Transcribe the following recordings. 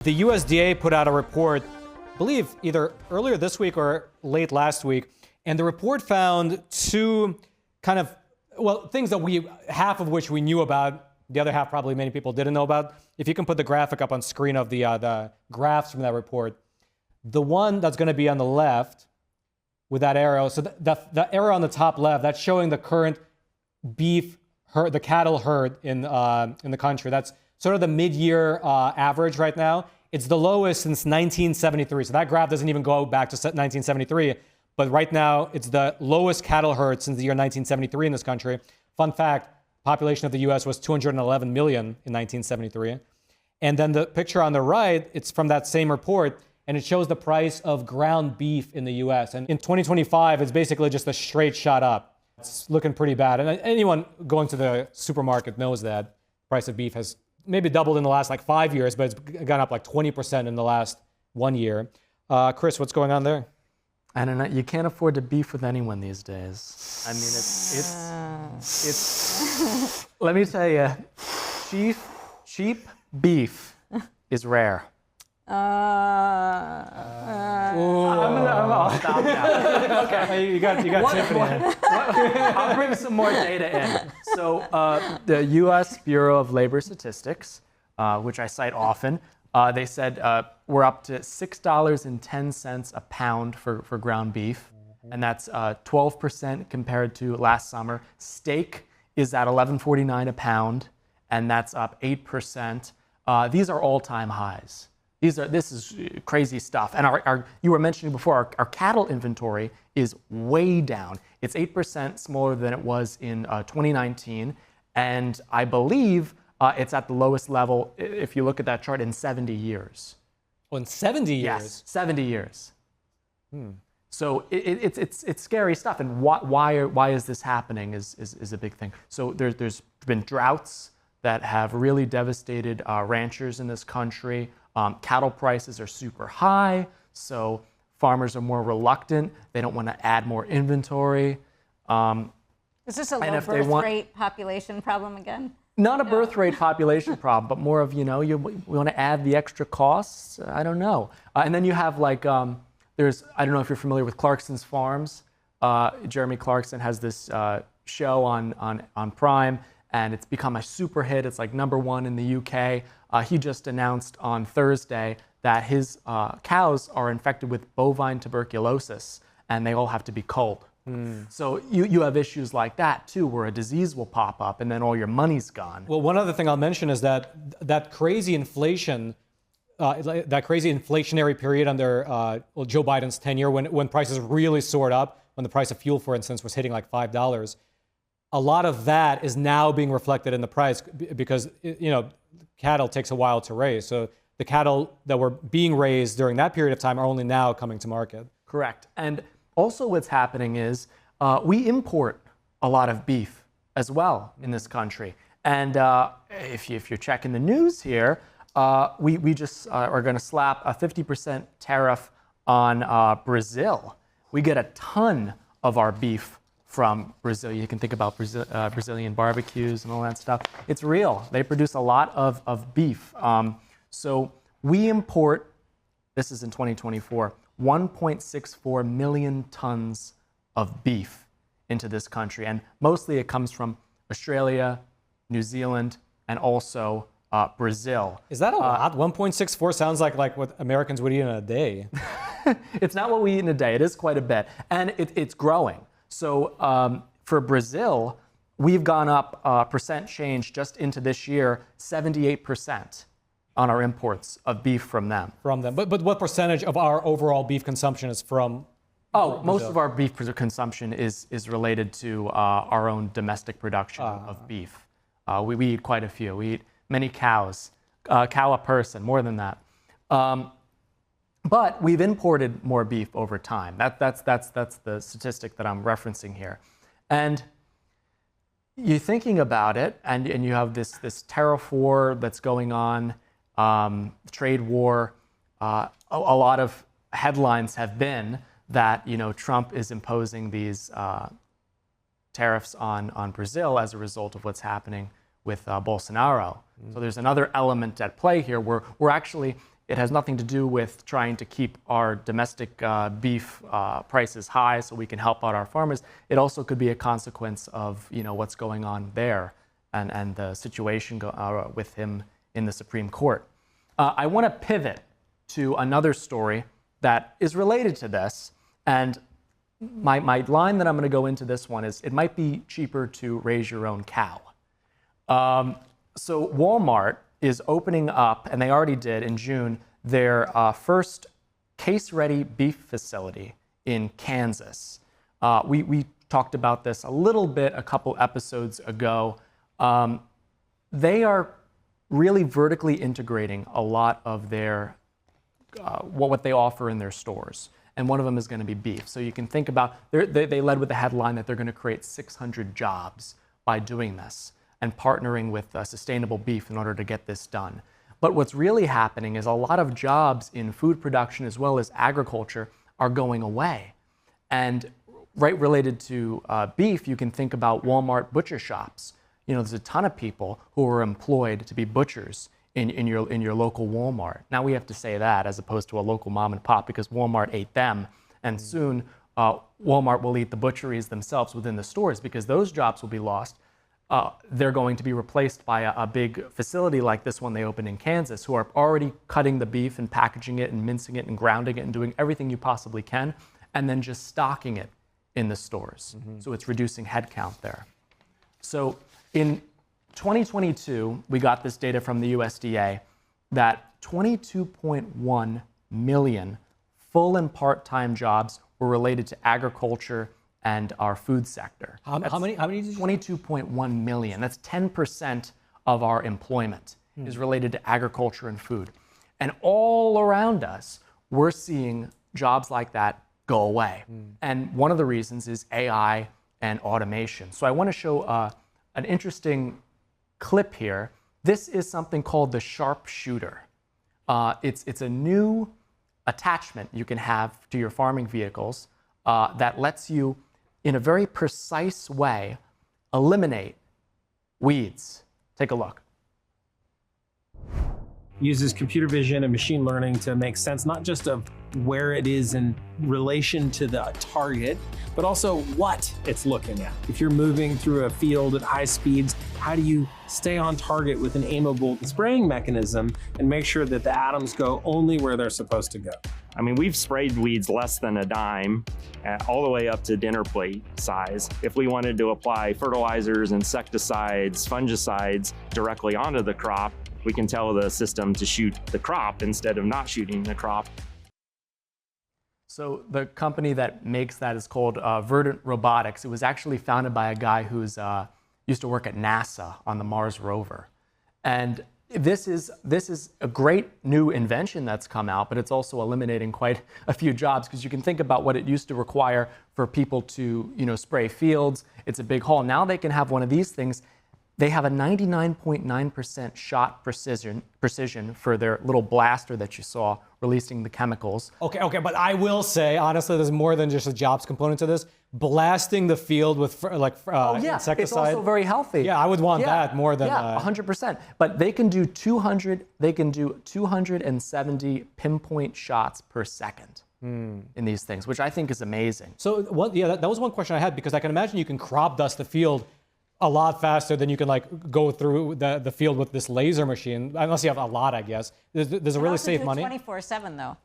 The USDA put out a report, I believe either earlier this week or late last week, and the report found two kind of, things that half of which we knew about, the other half probably many people didn't know about. If you can put the graphic up on screen of the graphs from that report, the one that's going to be on the left with that arrow, so the arrow on the top left, that's showing the current beef herd, the cattle herd in the country. That's sort of the mid-year average right now. It's the lowest since 1973. So that graph doesn't even go back to 1973. But right now, it's the lowest cattle herd since the year 1973 in this country. Fun fact, population of the U.S. was 211 million in 1973. And then the picture on the right, it's from that same report, and it shows the price of ground beef in the U.S. And in 2025, it's basically just a straight shot up. It's looking pretty bad. And anyone going to the supermarket knows that the price of beef has maybe doubled in the last 5 years, but it's gone up 20% in the last 1 year. Chris, what's going on there? I don't know. You can't afford to beef with anyone these days. I mean, it's let me tell you, cheap beef is rare. I'll stop now. Okay, you got Tiffany. I'll bring some more data in. So the U.S. Bureau of Labor Statistics, which I cite often, they said we're up to $6.10 a pound for ground beef, and that's 12% compared to last summer. Steak is at $11.49 a pound, and that's up 8%. These are all-time highs. This is crazy stuff. And you were mentioning before, our cattle inventory is way down. It's 8% smaller than it was in 2019. And I believe it's at the lowest level, if you look at that chart, in 70 years. Oh, in 70 years? Yes, 70 years. So it's scary stuff. And why is this happening is a big thing. So there's been droughts that have really devastated ranchers in this country. Cattle prices are super high, so farmers are more reluctant. They don't want to add more inventory. Is this a low birth rate population problem again? Not a birth rate population problem, but more of, we want to add the extra costs. I don't know. And then you have I don't know if you're familiar with Clarkson's Farms. Jeremy Clarkson has this show on Prime, and it's become a super hit. It's #1 in the UK. He just announced on Thursday that his cows are infected with bovine tuberculosis, and they all have to be culled. So you have issues like that too, where a disease will pop up and then all your money's gone. Well, one other thing I'll mention is that crazy inflation, that crazy inflationary period under Joe Biden's tenure, when prices really soared up, when the price of fuel, for instance, was hitting $5. A lot of that is now being reflected in the price because, cattle takes a while to raise. So the cattle that were being raised during that period of time are only now coming to market. Correct. And also what's happening is we import a lot of beef as well in this country. And if you're checking the news here, we just are going to slap a 50% tariff on Brazil. We get a ton of our beef from Brazil. You can think about Brazilian barbecues and all that stuff. It's real. They produce a lot of beef. So we import, this is in 2024, 1.64 million tons of beef into this country. And mostly it comes from Australia, New Zealand, and also Brazil. Is that a lot? 1.64 sounds like what Americans would eat in a day. It's not what we eat in a day. It is quite a bit. And it's growing. So for Brazil, we've gone up percent change just into this year, 78% on our imports of beef from them. But what percentage of our overall beef consumption is from Brazil? Most of our beef consumption is related to our own domestic production of beef. We eat quite a few. We eat many cows, cow a person, more than that. But we've imported more beef over time. That's the statistic that I'm referencing here. And you're thinking about it, and you have this tariff war that's going on, trade war. A lot of headlines have been that Trump is imposing these tariffs on Brazil as a result of what's happening with Bolsonaro. So there's another element at play here where we're actually, It has nothing to do with trying to keep our domestic beef prices high so we can help out our farmers. It also could be a consequence of what's going on there and the situation with him in the Supreme Court. I want to pivot to another story that is related to this, and my line that I'm going to go into this one is, it might be cheaper to raise your own cow. So Walmart is opening up, and they already did in June, their first case-ready beef facility in Kansas. We talked about this a little bit a couple episodes ago. They are really vertically integrating a lot of their what they offer in their stores. And one of them is going to be beef. So you can think about, they led with the headline that they're going to create 600 jobs by doing this and partnering with Sustainable Beef in order to get this done. But what's really happening is a lot of jobs in food production as well as agriculture are going away. And right related to beef, you can think about Walmart butcher shops. There's a ton of people who are employed to be butchers in your local Walmart. Now we have to say that as opposed to a local mom and pop, because Walmart ate them, and soon Walmart will eat the butcheries themselves within the stores, because those jobs will be lost. They're going to be replaced by a big facility like this one they opened in Kansas, who are already cutting the beef and packaging it and mincing it and grounding it and doing everything you possibly can, and then just stocking it in the stores. So it's reducing headcount there. So in 2022, we got this data from the USDA that 22.1 million full and part-time jobs were related to agriculture and our food sector. How many did you say? 22.1 million. That's 10% of our employment is related to agriculture and food. And all around us, we're seeing jobs like that go away. And one of the reasons is AI and automation. So I want to show an interesting clip here. This is something called the sharpshooter. It's a new attachment you can have to your farming vehicles that lets you, in a very precise way, eliminate weeds. Take a look. Uses computer vision and machine learning to make sense not just of where it is in relation to the target, but also what it's looking at. If you're moving through a field at high speeds, how do you stay on target with an aimable spraying mechanism and make sure that the atoms go only where they're supposed to go? I mean, we've sprayed weeds less than a dime, all the way up to dinner plate size. If we wanted to apply fertilizers, insecticides, fungicides directly onto the crop, we can tell the system to shoot the crop instead of not shooting the crop. So the company that makes that is called Verdant Robotics. It was actually founded by a guy who's used to work at NASA on the Mars rover. And this is a great new invention that's come out, but it's also eliminating quite a few jobs, because you can think about what it used to require for people to spray fields. It's a big haul. Now they can have one of these things. They have a 99.9% shot precision for their little blaster that you saw releasing the chemicals. Okay, but I will say, honestly, there's more than just a jobs component to this. Blasting the field with insecticide. It's also very healthy. Yeah, I would want that more than 100%. But they can do 270 pinpoint shots per second in these things, which I think is amazing. So that was one question I had, because I can imagine you can crop dust the field a lot faster than you can go through the field with this laser machine, unless you have a lot, I guess. Does it really save money? 24/7 though.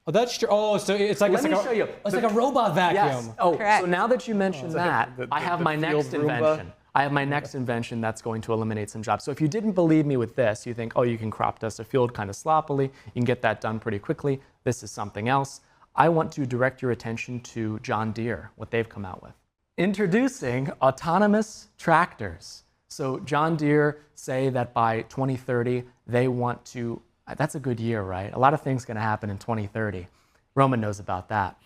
Oh, that's true. Oh, so it's like, show you. It's like a robot vacuum. Yes. Oh, correct. So now that you mentioned that, I have my next invention. I have my next invention that's going to eliminate some jobs. So if you didn't believe me with this, you think, oh, you can crop dust a field kind of sloppily, you can get that done pretty quickly. This is something else. I want to direct your attention to John Deere, what they've come out with. Introducing autonomous tractors. So John Deere say that by 2030, they want to, that's a good year, right? A lot of things going to happen in 2030. Roman knows about that.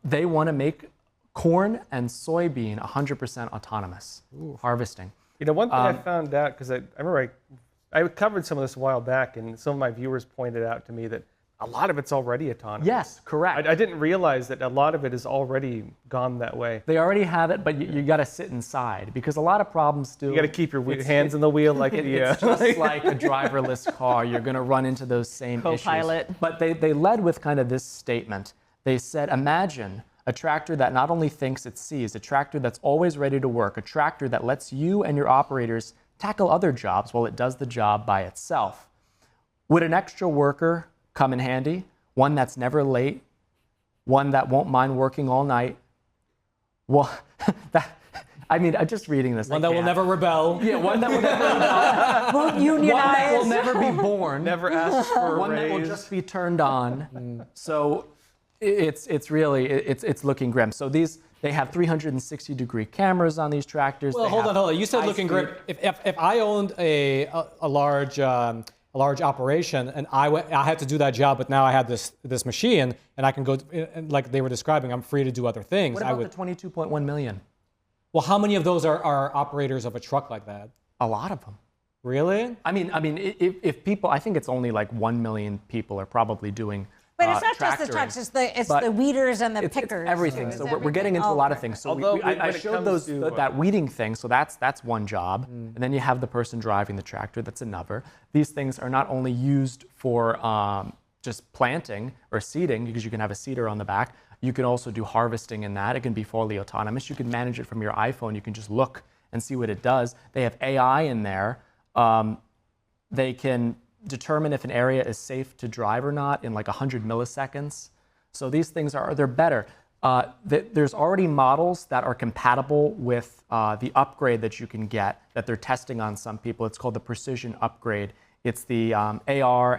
They want to make corn and soybean 100% autonomous harvesting. One thing I found out, because I remember I covered some of this a while back, and some of my viewers pointed out to me that A lot of it's already autonomous. Yes, correct. I didn't realize that a lot of it has already gone that way. They already have it, but you got to sit inside because a lot of problems do. You got to keep your hands on the wheel like it's just like a driverless car. You're going to run into those same Co-pilot. issues. But they led with kind of this statement. They said, imagine a tractor that not only thinks it sees, a tractor that's always ready to work, a tractor that lets you and your operators tackle other jobs while it does the job by itself. Would an extra worker come in handy? One that's never late, one that won't mind working all night. Well, I'm just reading this. One that will never rebel. Yeah, one that will never rebel. Won't unionize. One that will never be born. Never ask for a One raise. that will just be turned on. So it's really looking grim. So they have 360-degree cameras on these tractors. Well, hold on. You said looking grim. If I owned a large operation and I had to do that job, but now I had this machine and I can go, like they were describing, I'm free to do other things. What about the 22.1 million? Well, how many of those are operators of a truck like that? A lot of them. Really? I mean, if people, I think it's only like 1 million people are probably doing. But it's not just the trucks; it's the weeders and the pickers. It's everything. too. So It's we're getting into a lot of everything. things. So Although I when it showed comes to, that weeding thing. So that's one job, and then you have the person driving the tractor. That's another. These things are not only used for just planting or seeding, because you can have a seeder on the back. You can also do harvesting in that. It can be fully autonomous. You can manage it from your iPhone. You can just look and see what it does. They have AI in there. They can determine if an area is safe to drive or not in like 100 milliseconds. So these things they're better. There's already models that are compatible with the upgrade that you can get that they're testing on some people. It's called the Precision Upgrade. It's the AR,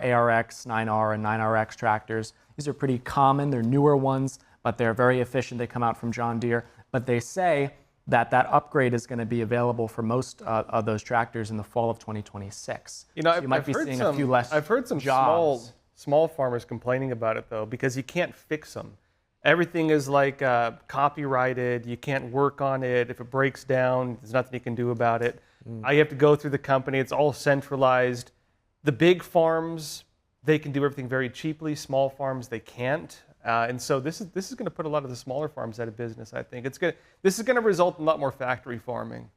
ARX, 9R, and 9RX tractors. These are pretty common. They're newer ones, but they're very efficient. They come out from John Deere. But they say that upgrade is going to be available for most of those tractors in the fall of 2026. So you might be seeing a few less I've heard some jobs. small farmers complaining about it though, because you can't fix them. Everything is like copyrighted. You can't work on it. If it breaks down, there's nothing you can do about it. You have to go through the company. It's all centralized. The big farms, they can do everything very cheaply. Small farms, they can't. And so this is going to put a lot of the smaller farms out of business. I think this is going to result in a lot more factory farming,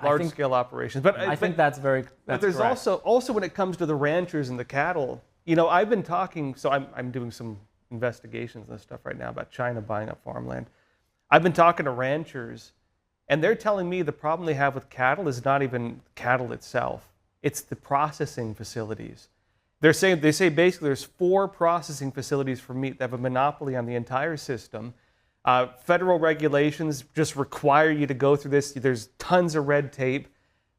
large scale operations. But I think that's very. But there's correct. also when it comes to the ranchers and the cattle. I've been talking. So I'm doing some investigations and stuff right now about China buying up farmland. I've been talking to ranchers, and they're telling me the problem they have with cattle is not even cattle itself. It's the processing facilities. They say basically there's 4 processing facilities for meat that have a monopoly on the entire system. Federal regulations just require you to go through this. There's tons of red tape.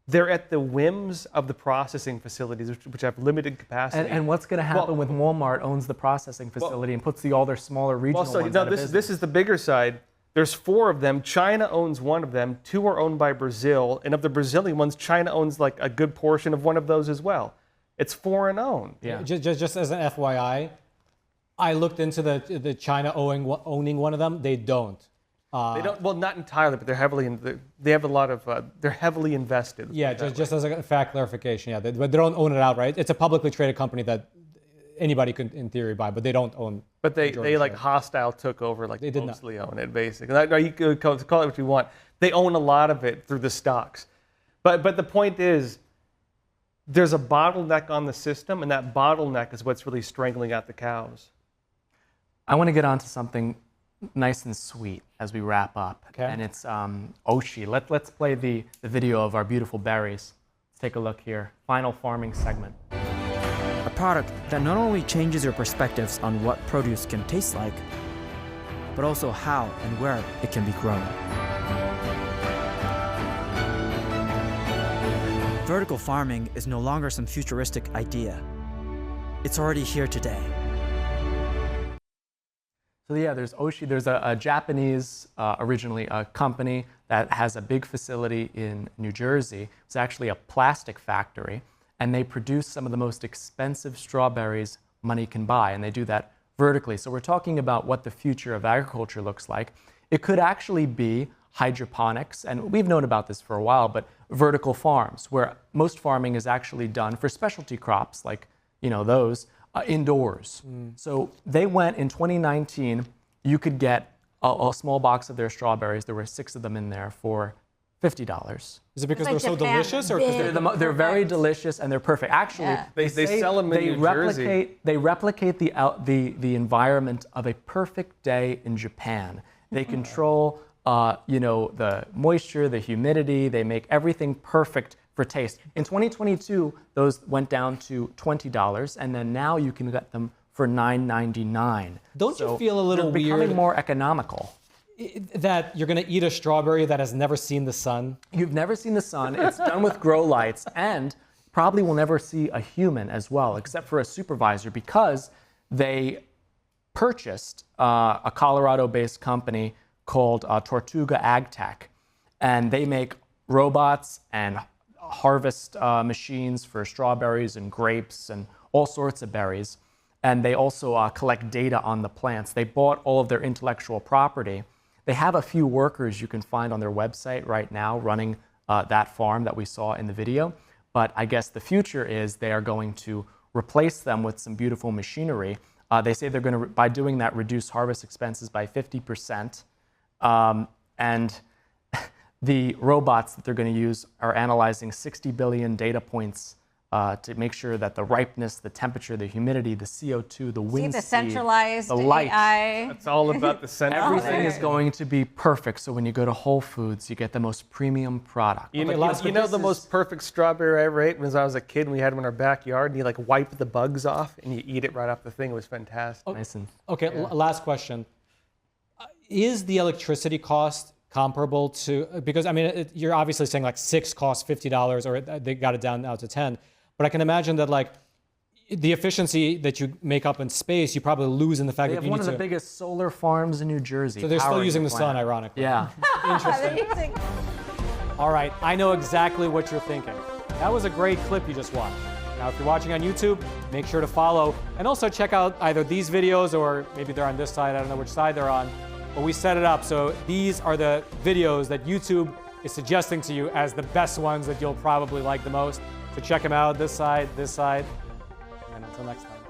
They're at the whims of the processing facilities, which have limited capacity. And what's going to happen when Walmart owns the processing facility and puts all their smaller regional ones out of business? This is the bigger side. There's 4 of them. China owns 1 of them. 2 are owned by Brazil. And of the Brazilian ones, China owns like a good portion of one of those as well. It's foreign owned. Yeah. Just as an FYI, I looked into the China owning one of them. They don't. They don't. Well, not entirely, but they're heavily. They have a lot of. They're heavily invested. Yeah, just as a fact clarification. Yeah, but they don't own it outright. It's a publicly traded company that anybody could, in theory, buy, but they don't own. But they like share. hostile took over, like They did mostly own it, basically. You could call it what you want. They own a lot of it through the stocks. But the point is, there's a bottleneck on the system, and that bottleneck is what's really strangling out the cows. I want to get on to something nice and sweet as we wrap up. Okay. And it's Oshi. Let's play the video of our beautiful berries. Let's take a look here. Final farming segment. A product that not only changes your perspectives on what produce can taste like, but also how and where it can be grown. Vertical farming is no longer some futuristic idea. It's already here today. So yeah, there's Oshi. There's a Japanese, originally a company that has a big facility in New Jersey. It's actually a plastic factory, and they produce some of the most expensive strawberries money can buy, and they do that vertically. So we're talking about what the future of agriculture looks like. It could actually be hydroponics, and we've known about this for a while, but vertical farms, where most farming is actually done for specialty crops like those, indoors. So they went in 2019, you could get a small box of their strawberries. There were 6 of them in there for $50. Is it because It's like they're so Japan, delicious, or because They're very delicious and they're perfect. Actually, Yeah. They sell them in they New Jersey. They replicate the environment of a perfect day in Japan. They control the moisture, the humidity. They make everything perfect for taste. In 2022, those went down to $20, and then now you can get them for $9.99. Don't you feel a little they're becoming weird more economical? that you're going to eat a strawberry that has never seen the sun? You've never seen the sun. It's done with grow lights, and probably will never see a human as well, except for a supervisor, because they purchased a Colorado-based company called Tortuga AgTech, and they make robots and harvest machines for strawberries and grapes and all sorts of berries. And they also collect data on the plants. They bought all of their intellectual property. They have a few workers you can find on their website right now running that farm that we saw in the video. But I guess the future is they are going to replace them with some beautiful machinery. They say they're going to, by doing that, reduce harvest expenses by 50%. And the robots that they're going to use are analyzing 60 billion data points to make sure that the ripeness, the temperature, the humidity, the CO2, the wind the speed, centralized the light. AI. It's all about the centralized. Everything is going to be perfect. So when you go to Whole Foods, you get the most premium product. You know, this the most perfect strawberry I ever ate was when I was a kid, and we had them in our backyard, and you like wipe the bugs off and you eat it right off the thing. It was fantastic. Nice and Okay, last question. Is the electricity cost comparable to, because I mean, you're obviously saying like 6 costs $50, or they got it down now to 10. But I can imagine that like the efficiency that you make up in space, you probably lose in the fact they that have you one need of the to. biggest solar farms in New Jersey. So they're still powering using the sun, planet. ironically. Yeah. Interesting. All right, I know exactly what you're thinking. That was a great clip you just watched. Now, if you're watching on YouTube, make sure to follow and also check out either these videos, or maybe they're on this side. I don't know which side they're on, but we set it up so these are the videos that YouTube is suggesting to you as the best ones that you'll probably like the most. So check them out, this side, and until next time.